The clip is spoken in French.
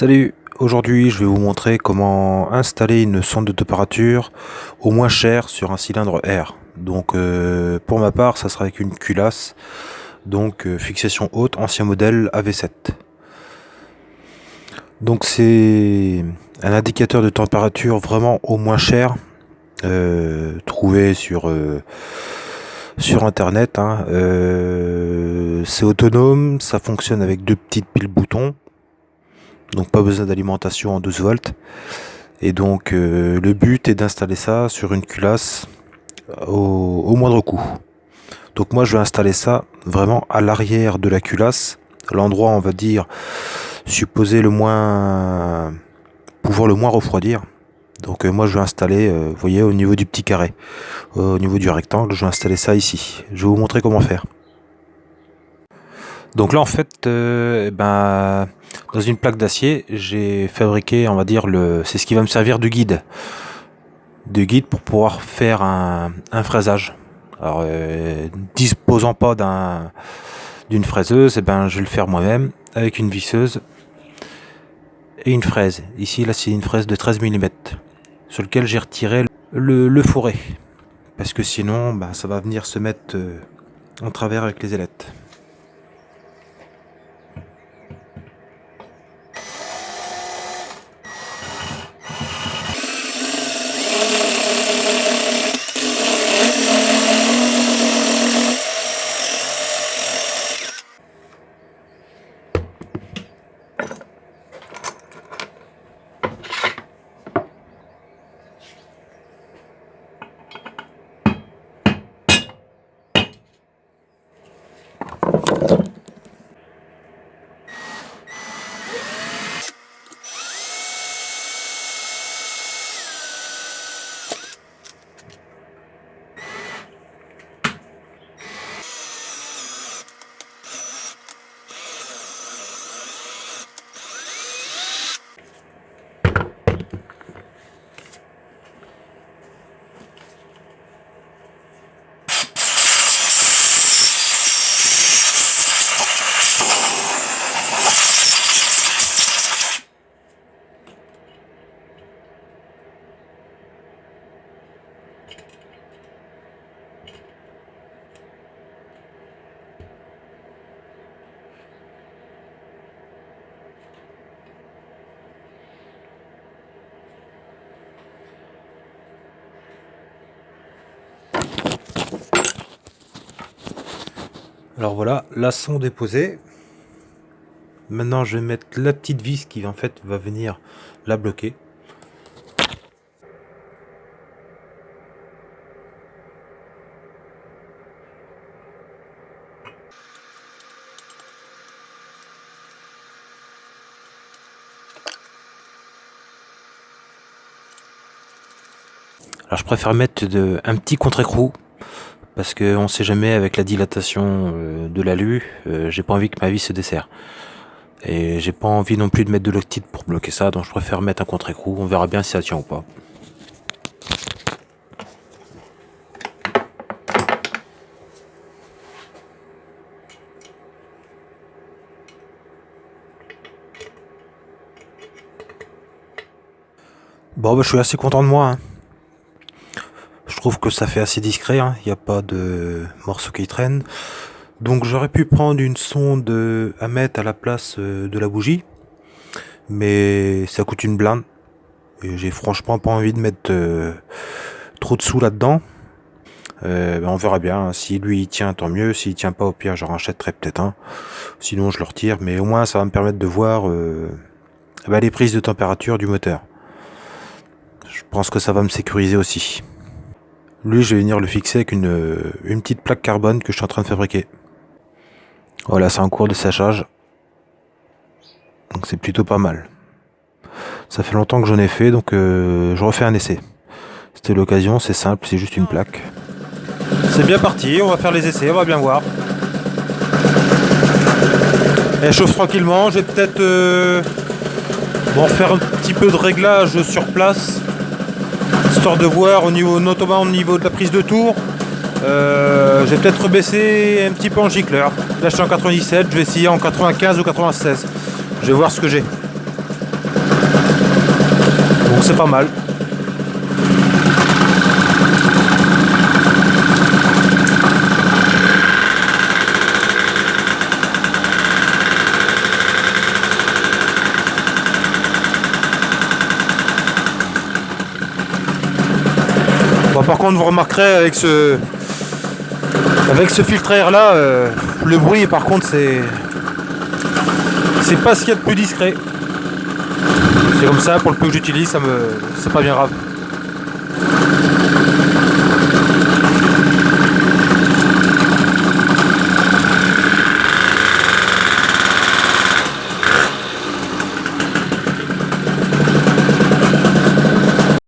Salut, aujourd'hui je vais vous montrer comment installer une sonde de température au moins cher sur un cylindre air. Donc pour ma part ça sera avec une culasse, donc fixation haute, ancien modèle AV7. Donc c'est un indicateur de température vraiment au moins cher, trouvé sur internet, hein. C'est autonome, ça fonctionne avec deux petites piles boutons. Donc pas besoin d'alimentation en 12 volts. Et donc le but est d'installer ça sur une culasse au moindre coût. Donc moi je vais installer ça vraiment à l'arrière de la culasse, l'endroit on va dire supposé pouvoir le moins refroidir. Donc moi je vais installer, vous voyez, au niveau du petit carré, au niveau du rectangle, je vais installer ça ici. Je vais vous montrer comment faire. Donc là en fait, dans une plaque d'acier, j'ai fabriqué, on va dire, c'est ce qui va me servir de guide pour pouvoir faire un fraisage. Alors, disposant pas d'une fraiseuse, je vais le faire moi-même avec une visseuse et une fraise. Ici, là, c'est une fraise de 13 mm sur lequel j'ai retiré le fourré parce que sinon, ça va venir se mettre en travers avec les ailettes. Alors voilà, la sonde est posée. Maintenant, je vais mettre la petite vis qui en fait va venir la bloquer. Alors je préfère mettre un petit contre-écrou parce qu'on sait jamais avec la dilatation de l'alu, j'ai pas envie que ma vis se desserre. Et j'ai pas envie non plus de mettre de l'octite pour bloquer ça, donc je préfère mettre un contre-écrou. On verra bien si ça tient ou pas. Bon, je suis assez content de moi, hein. Je trouve que ça fait assez discret, hein. Il n'y a pas de morceaux qui traînent. Donc j'aurais pu prendre une sonde à mettre à la place de la bougie, mais ça coûte une blinde. Et j'ai franchement pas envie de mettre trop de sous là-dedans. On verra bien, hein. Si lui il tient, tant mieux. S'il tient pas, au pire j'en rachèterai peut-être un. Sinon je le retire, mais au moins ça va me permettre de voir les prises de température du moteur. Je pense que ça va me sécuriser aussi. Lui, je vais venir le fixer avec une petite plaque carbone que je suis en train de fabriquer. Voilà, c'est en cours de séchage. Donc c'est plutôt pas mal. Ça fait longtemps que j'en ai fait, donc je refais un essai. C'était l'occasion, c'est simple, c'est juste une plaque. C'est bien parti, on va faire les essais, on va bien voir. Elle chauffe tranquillement, je vais peut-être faire un petit peu de réglage sur place, histoire de voir notamment au niveau de la prise de tour. Je vais peut-être rebaisser un petit peu en gicleur. Là je suis en 97, je vais essayer en 95 ou 96. Je vais voir ce que j'ai. Donc c'est pas mal. Bon, par contre, vous remarquerez avec ce filtre à air là, le bruit par contre c'est pas ce qu'il y a de plus discret. C'est comme ça, pour le peu que j'utilise, c'est pas bien grave.